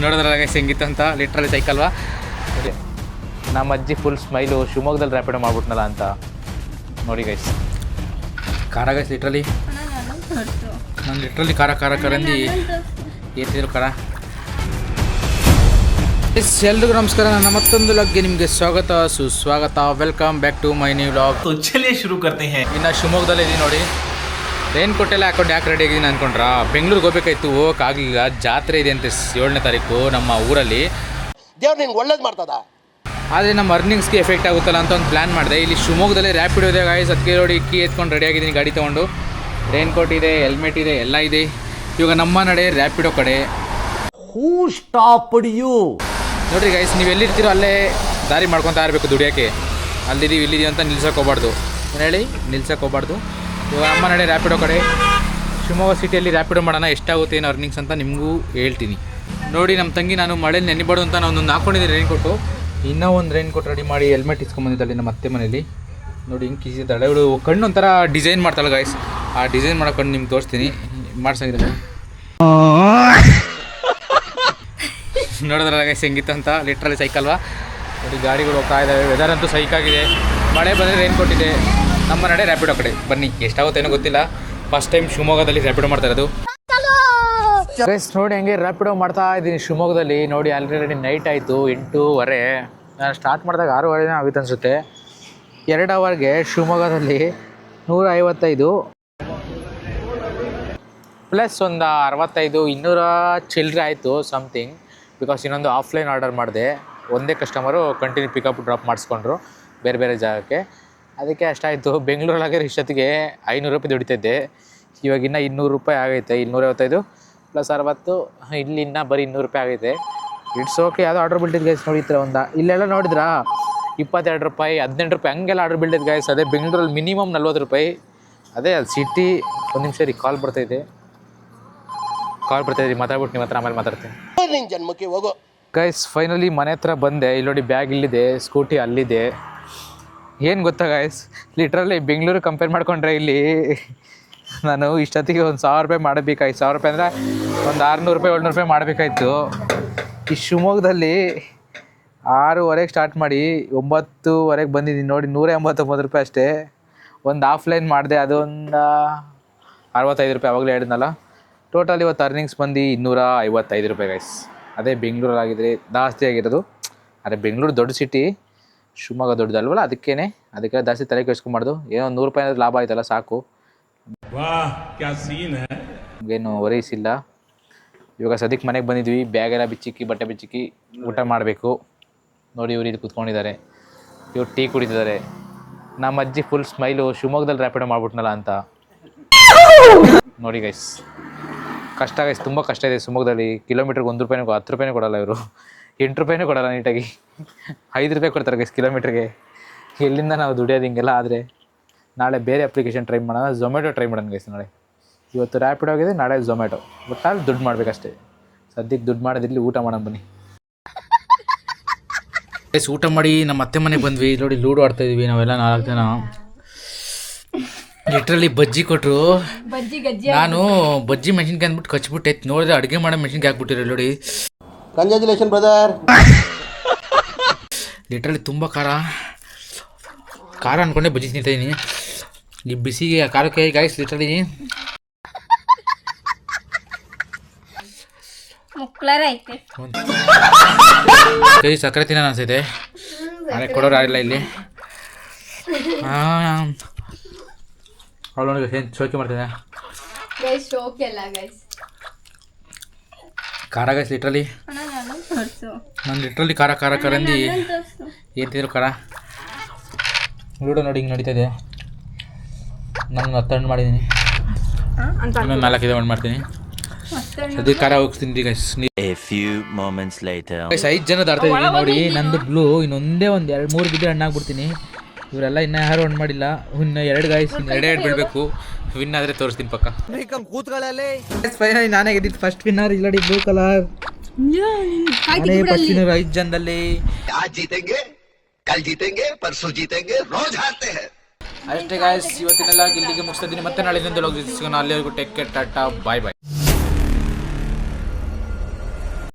ನೋಡಿದ್ರೆ ಗೈಸ್ ಹೆಂಗಿತ್ತು ಅಂತ ಲಿಟ್ರಲಿ ಸೈಕಲ್ವಾ. ನಮ್ಮ ಅಜ್ಜಿ ಫುಲ್ ಸ್ಮೈಲು ಶಿವಮೊಗ್ಗದಲ್ಲಿ ರ್ಯಾಪಿಡೋ ಮಾಡ್ಬಿಟ್ನಲ್ಲ ಅಂತ ನೋಡಿ ಗೈಸ್. ಖಾರ ಗೈಸ್ ಲಿಟ್ರಲಿ ನಾನು ಲಿಟ್ರಲಿ ಖಾರ ಕರಂದಿ ಏನಿದ್ರು ಖಾರ. ಎಲ್ರಿಗೂ ನಮಸ್ಕಾರ, ನನ್ನ ಮತ್ತೊಂದು ವ್ಲಾಗ್ಗೆ ನಿಮಗೆ ಸ್ವಾಗತ ಸುಸ್ವಾಗತ. Welcome back to my new vlog. ಚಲಿಯೇ ಶುರು करते हैं. ಇನ್ನು ಶಿವಮೊಗ್ಗದಲ್ಲಿ ಇದೀನಿ ನೋಡಿ. ರೈನ್ ಕೋಟ್ ಎಲ್ಲ ಹಾಕೊಂಡು ಯಾಕೆ ರೆಡಿ ಆಗಿದ್ದೀನಿ ಅಂದ್ಕೊಂಡ್ರಾ? ಬೆಂಗಳೂರಿಗೆ ಹೋಗ್ಬೇಕಾಯ್ತು, ಹೋಗೋಕ್ಕಾಗಲಿಲ್ಲ. ಜಾತ್ರೆ ಇದೆ ಅಂತೆ 7ನೇ ತಾರೀಕು ನಮ್ಮ ಊರಲ್ಲಿ. ದೇವ್ರು ನಿಂಗೆ ಒಳ್ಳೇದು ಮಾಡ್ತದ. ಆದರೆ ನಮ್ಮ ಅರ್ನಿಂಗ್ಸ್ಗೆ ಎಫೆಕ್ಟ್ ಆಗುತ್ತಲ್ಲ ಅಂತ ಒಂದು ಪ್ಲ್ಯಾನ್ ಮಾಡಿದೆ. ಇಲ್ಲಿ ಶಿವಮೊಗ್ಗದಲ್ಲಿ ರ್ಯಾಪಿಡೋ ಇದೆ ಗಾಯ್ಸ್. ಅದಕ್ಕೆ ನೋಡಿ ಕೀ ಎತ್ಕೊಂಡು ರೆಡಿ ಆಗಿದ್ದೀನಿ ಗಾಡಿ ತೊಗೊಂಡು. ರೈನ್ ಕೋಟ್ ಇದೆ, ಹೆಲ್ಮೆಟ್ ಇದೆ, ಎಲ್ಲ ಇದೆ. ಇವಾಗ ನಮ್ಮ ನಡೆ ರ್ಯಾಪಿಡೋ ಕಡೆ. ಹೂ ಸ್ಟಾಪ್ಡ್ ಯು ನೋಡಿರಿ ಗೈಸ್, ನೀವು ಎಲ್ಲಿರ್ತೀರೋ ಅಲ್ಲೇ ದಾರಿ ಮಾಡ್ಕೊತಾ ಇರಬೇಕು ದುಡಿಯೋಕ್ಕೆ. ಅಲ್ಲಿದ್ದೀವಿ ಇಲ್ಲಿದ್ದೀವಿ ಅಂತ ನಿಲ್ಸೋಕೆ ಹೋಗ್ಬಾರ್ದು. ಏನು ಹೇಳಿ, ನಿಲ್ಸೋಕೆ ಹೋಗ್ಬಾರ್ದು. ಇವಾಗ ನಮ್ಮ ನಡೆ ರ್ಯಾಪಿಡೋ ಕಡೆ. ಶಿವಮೊಗ್ಗ ಸಿಟಿಯಲ್ಲಿ ರ್ಯಾಪಿಡೋ ಮಾಡೋಣ, ಎಷ್ಟಾಗುತ್ತೆ ಏನು ಅರ್ನಿಂಗ್ಸ್ ಅಂತ ನಿಮಗೂ ಹೇಳ್ತೀನಿ. ನೋಡಿ ನಮ್ಮ ತಂಗಿ ನಾನು ಮಳೆ ನೆನಿಬಾರ್ದು ಅಂತ ನಾನು ಒಂದು ಹಾಕ್ಕೊಂಡಿದ್ದೀನಿ ರೈನ್ ಕೋಟು. ಇನ್ನೂ ಒಂದು ರೈನ್ ಕೋಟ್ ರೆಡಿ ಮಾಡಿ ಹೆಲ್ಮೆಟ್ ಇಸ್ಕೊಂಬಂದಿದ್ದಾಳೆ ನಮ್ಮ ಅತ್ತೆ ಮನೇಲಿ. ನೋಡಿ ಹಿಂಗೆ ಕಿಸಿದ್ದಾಳೆ ಇವಳು. ಕಣ್ಣು ಒಂಥರ ಡಿಸೈನ್ ಮಾಡ್ತಾಳೆ ಗಾಯ್ಸ್. ಆ ಡಿಸೈನ್ ಮಾಡೋ ಕಣ್ಣು ನಿಮ್ಗೆ ತೋರಿಸ್ತೀನಿ. ಮಾಡ್ಸಂಗಿಲ್ಲ ನೋಡಿದ್ರೆ ಗೈಸ್ ಹೆಂಗಿತ್ತು ಅಂತ ಲಿಟ್ರಲಿ ಸೈಕಲ್ವಾ. ನೋಡಿ ಗಾಡಿಗಳು ಹೋಗ್ತಾ ಇದ್ದಾವೆ. ವೆದರ್ ಅಂತೂ ಸೈಕಾಗಿದೆ. ಮಳೆ ಬಂದರೆ ರೈನ್ ಕೋಟ್ ಇದೆ. ನಮ್ಮ ನಡೆ ರ್ಯಾಪಿಡೋ ಕಡೆ ಬನ್ನಿ. ಎಷ್ಟಾಗುತ್ತೇನೋ ಗೊತ್ತಿಲ್ಲ. ಫಸ್ಟ್ ಟೈಮ್ ಶಿವಮೊಗ್ಗದಲ್ಲಿ ರ್ಯಾಪಿಡೋ ಮಾಡ್ತಾ ಇರೋದು ಗೈಸ್. ನೋಡಿ ಹಂಗೆ ರ್ಯಾಪಿಡೋ ಮಾಡ್ತಾ ಇದ್ದೀನಿ ಶಿವಮೊಗ್ಗದಲ್ಲಿ. ನೋಡಿ ಆಲ್ರೆಡಿ ನೈಟ್ ಆಯಿತು, 8:30. ನಾನು ಸ್ಟಾರ್ಟ್ ಮಾಡಿದಾಗ 6:30 ಆಗುತ್ತೆ ಅನಿಸುತ್ತೆ. 2 ಅವರ್ಗೆ ಶಿವಮೊಗ್ಗದಲ್ಲಿ 155 ಪ್ಲಸ್ ಒಂದು 65 200 ಚಿಲ್ಲರೆ ಆಯಿತು ಸಮಥಿಂಗ್. ಬಿಕಾಸ್ ಇನ್ನೊಂದು ಆಫ್ಲೈನ್ ಆರ್ಡರ್ ಮಾಡಿದೆ. ಒಂದೇ ಕಸ್ಟಮರು ಕಂಟಿನ್ಯೂ ಪಿಕಪ್ ಡ್ರಾಪ್ ಮಾಡಿಸ್ಕೊಂಡ್ರು ಬೇರೆ ಬೇರೆ ಜಾಗಕ್ಕೆ. ಅದಕ್ಕೆ ಅಷ್ಟಾಯಿತು. ಬೆಂಗಳೂರಲ್ಲಾಗಿರೋ ಇಷ್ಟೊತ್ತಿಗೆ 500 ರೂಪಾಯಿ ದುಡಿತಿದ್ದೆ. ಇವಾಗ ಇನ್ನೂ 200 ರೂಪಾಯಿ ಆಗೈತೆ. 255 ಪ್ಲಸ್ 60, ಇಲ್ಲಿ ಇನ್ನೂ ಬರೀ 200 ರೂಪಾಯಿ ಆಗೈತೆ. It's okay. ಯಾವುದೋ ಆರ್ಡ್ರ್ ಬೀಳ್ತಿದ್ದು ಗೈಸ್. ನೋಡಿದ್ರೆ ಇಲ್ಲೆಲ್ಲ ನೋಡಿದ್ರಾ 22 ರೂಪಾಯಿ 18 ರೂಪಾಯಿ ಹಂಗೆಲ್ಲ ಆರ್ಡ್ರ್ ಬೀಳ್ತಿದ್ದು ಗೈಸ್. ಅದೇ ಬೆಂಗಳೂರಲ್ಲಿ ಮಿನಿಮಮ್ 40 ರೂಪಾಯಿ. ಅದೇ ಅದು ಸಿಟಿ. ಒಂದು ನಿಮಿಷ ರೀ, ಕಾಲ್ ಬರ್ತಾಯಿದೆ ಮಾತಾಡ್ಬಿಟ್ಟು ನಿಮ್ಮ ಹತ್ರ ಆಮೇಲೆ ಮಾತಾಡ್ತೀನಿ. ನಿನ್ನ ಜನ್ಮಕ್ಕೆ ಹೋಗೋ ಗೈಸ್. ಫೈನಲಿ ಮನೆ ಹತ್ರ ಬಂದೆ. ಇಲ್ಲಿ ನೋಡಿ ಬ್ಯಾಗ್ ಇಲ್ಲಿದೆ, ಸ್ಕೂಟಿ ಅಲ್ಲಿದೆ. ಏನು ಗೊತ್ತಾ ಗೈಸ್, ಲಿಟ್ರಲಿ ಬೆಂಗಳೂರು ಕಂಪೇರ್ ಮಾಡಿಕೊಂಡ್ರೆ ಇಲ್ಲಿ ನಾನು ಇಷ್ಟೊತ್ತಿಗೆ ಒಂದು 1000 ರೂಪಾಯಿ ಮಾಡಬೇಕಾಯ್ತು. 1000 ರೂಪಾಯಿ ಅಂದರೆ ಒಂದು 600 ರೂಪಾಯಿ 700 ರೂಪಾಯಿ ಮಾಡಬೇಕಾಯ್ತು. ಈ ಶಿವಮೊಗ್ಗದಲ್ಲಿ 6:30 ಸ್ಟಾರ್ಟ್ ಮಾಡಿ 9:00 ಬಂದಿದ್ದೀನಿ. ನೋಡಿ 189 ರೂಪಾಯಿ ಅಷ್ಟೇ. ಒಂದು ಆಫ್ಲೈನ್ ಮಾಡಿದೆ, ಅದೊಂದು 65 ರೂಪಾಯಿ ಆವಾಗಲೇ ಹೇಳಿದ್ನಲ್ಲ. ಟೋಟಲ್ ಇವತ್ತು ಅರ್ನಿಂಗ್ಸ್ ಬಂದು 255 ರೂಪಾಯಿ ಗೈಸ್. ಅದೇ ಬೆಂಗಳೂರಾಗಿದ್ರೆ ಜಾಸ್ತಿ ಆಗಿರೋದು. ಅದೇ ಬೆಂಗಳೂರು ದೊಡ್ಡ ಸಿಟಿ, ಶಿವಮೊಗ್ಗ ದೊಡ್ಡದಲ್ವಲ್ಲ, ಅದಕ್ಕೆ ಜಾಸ್ತಿ ತಲೆ ಕೆಡಿಸ್ಕೊಂಬಾರ್ದು. ಏನೋ 100 ರೂಪಾಯಿ ಏನಾದ್ರು ಲಾಭ ಆಯ್ತಲ್ಲ ಸಾಕು. ಏನು ವರೀಸ್ ಇಲ್ಲ. ಇವಾಗ ಸದ್ಯಕ್ಕೆ ಮನೆಗೆ ಬಂದಿದ್ವಿ. ಬ್ಯಾಗೆಲ್ಲ ಬಿಚ್ಚಿಕ್ಕಿ, ಬಟ್ಟೆ ಬಿಚ್ಚಿಕ್ಕಿ ಊಟ ಮಾಡಬೇಕು. ನೋಡಿ ಇವ್ರು ಇಲ್ಲಿ ಕೂತ್ಕೊಂಡಿದ್ದಾರೆ, ಇವ್ರು ಟೀ ಕುಡಿತಿದ್ದಾರೆ. ನಮ್ಮ ಅಜ್ಜಿ ಫುಲ್ ಸ್ಮೈಲು ಶಿವಮೊಗ್ಗದಲ್ಲಿ ರ್ಯಾಪಿಡೋ ಮಾಡ್ಬಿಟ್ನಲ್ಲ ಅಂತ ನೋಡಿ ಗೈಸ್. ಕಷ್ಟ ಗೈಸ್, ತುಂಬ ಕಷ್ಟ ಇದೆ ಶಿವಮೊಗ್ಗದಲ್ಲಿ. ಕಿಲೋಮೀಟ್ರಿಗೆ 1 ರೂಪಾಯಿನೂ 10 ರೂಪಾಯಿನೂ ಕೊಡಲ್ಲ ಇವರು. 8 ರೂಪಾಯಿನೂ ಕೊಡಲ್ಲ ನೀಟಾಗಿ. 5 ರೂಪಾಯಿ ಕೊಡ್ತಾರೆ ಗೈಸ್ ಕಿಲೋಮೀಟ್ರಿಗೆ. ಎಲ್ಲಿಂದ ನಾವು ದುಡಿಯೋದು ಹಿಂಗೆಲ್ಲ ಆದರೆ? ನಾಳೆ ಬೇರೆ ಅಪ್ಲಿಕೇಶನ್ ಟ್ರೈ ಮಾಡೋಣ. ಝೊಮ್ಯಾಟೊ ಟ್ರೈ ಮಾಡೋಣ ಗೈಸ್. ನಾಳೆ ಇವತ್ತು ರ್ಯಾಪಿಡೋ ಆಗಿದೆ, ನಾಳೆ ಝೊಮ್ಯಾಟೊ. ಒಟ್ಟಾಗಿ ದುಡ್ಡು ಮಾಡಬೇಕಷ್ಟೇ. ಸದ್ಯಕ್ಕೆ ದುಡ್ಡು ಮಾಡೋದಿರಲಿ, ಊಟ ಮಾಡೋಣ ಬನ್ನಿ ಗೈಸ್. ಊಟ ಮಾಡಿ ನಮ್ಮ ಅತ್ತೆ ಮನೆಗೆ ಬಂದ್ವಿ. ನೋಡಿ ಲೂಡೋ ಆಡ್ತಾಯಿದ್ವಿ ನಾವೆಲ್ಲ 4 ಜನ. ಲಿಟ್ರಲಿ ಬಜ್ಜಿ ಕೊಟ್ಟರು. ನಾನು ಬಜ್ಜಿ ಮೆಣಸಿನ್ಕಾಯಿ ಅಂದ್ಬಿಟ್ಟು ಕಚ್ಬಿಟ್ಟೆ. ನೋಡಿದ್ರೆ ಅಡುಗೆ ಮಾಡೋ ಮೆಣಸಿನ್ಕಾಯಿ ಹಾಕ್ಬಿಟ್ಟಿರೋ ನೋಡಿ. Congratulation brother. ಲಿಟ್ರಲಿ ತುಂಬ ಖಾರ ಅಂದ್ಕೊಂಡೆ ಬಜ್ಜಿ ತಿಂತಾಯಿದ್ದೀನಿ. ಈ ಬಿಸಿಗೆ ಖಾರಕ್ಕೆ ಗಾಯ್ಸ್ ಲಿಟ್ರಲಿ ಕೈ ಸಕ್ಕರೆ ತಿನ್ನೋಣ ಅನ್ಸೈತೆ. ನಾಳೆ ಕೊಡೋರು ಯಾರಿಲ್ಲ ಇಲ್ಲಿ. ಅವಳು ಶೋಕಿ ಮಾಡ್ತಿದ್ದೆ ಖಾರ ಗೈಸ್. ಲಿಟ್ರಲಿ ನಾನು ಲಿಟ್ರಲಿ ಖಾರಂದಿ ಏನ್ತಿದ್ರು ಖಾರ. ಲೂಡೋ ನೋಡಿ ಹಿಂಗೆ ನಡೀತಾ ಇದೆ. ನಾನು 10 ಹಣ್ಣು ಮಾಡಿದ್ದೀನಿ, ಇನ್ನೊಂದು 4 ಇದೆ ಒಂದು ಮಾಡ್ತೀನಿ. ಸದ್ಯ ಖಾರ ಹೋಗ್ತೀನಿ ಗೈಸ್. 5 ಜನ ದಾಡ್ತಾ ಇದ್ದೀನಿ ನೋಡಿ. ನಂದು ಬ್ಲೂ ಇನ್ನೊಂದೇ ಒಂದು 2-3 ಗಿಡ ಹಣ್ಣಾಗ್ಬಿಡ್ತೀನಿ. ಇವರೆಲ್ಲ ಇನ್ನೂ ಯಾರು ಹಣ್ಣು ಮಾಡಿಲ್ಲ. ಇನ್ನು 2 ಗಾಯ್ಸ್, 2 ಬೀಳಬೇಕು. ವಿನ್ ಆದರೆ ತೋರಿಸ್ತೀನಿ ಪಕ್ಕ. ಫೈನಲಿ ನಾನೇ ಗೆದ್ದಿದ್ದು ಫಸ್ಟ್ ವಿನ್ನರ್. ಇಲ್ಲಡಿ ಬ್ಲೂ ಕಲರ್. ಫಸ್ಟ್ ವಿನ್ನರ್ 5 ಜನದಲ್ಲಿ. ಅಷ್ಟೇ ಗಾಯ್ಸ್, ಇವತ್ತಿನೆಲ್ಲ ಇಲ್ಲಿಗೆ ಮುಗಿಸ್ತಾ ಇದ್ದೀನಿ. ಮತ್ತೆ ನಾಳೆ ಇನ್ನೊಂದು ಸಿಗೋಣ. ಅಲ್ಲಿವರೆಗೂ ಟೇಕ್ ಕೇರ್, ಟಾಟಾ, ಬಾಯ್ ಬಾಯ್.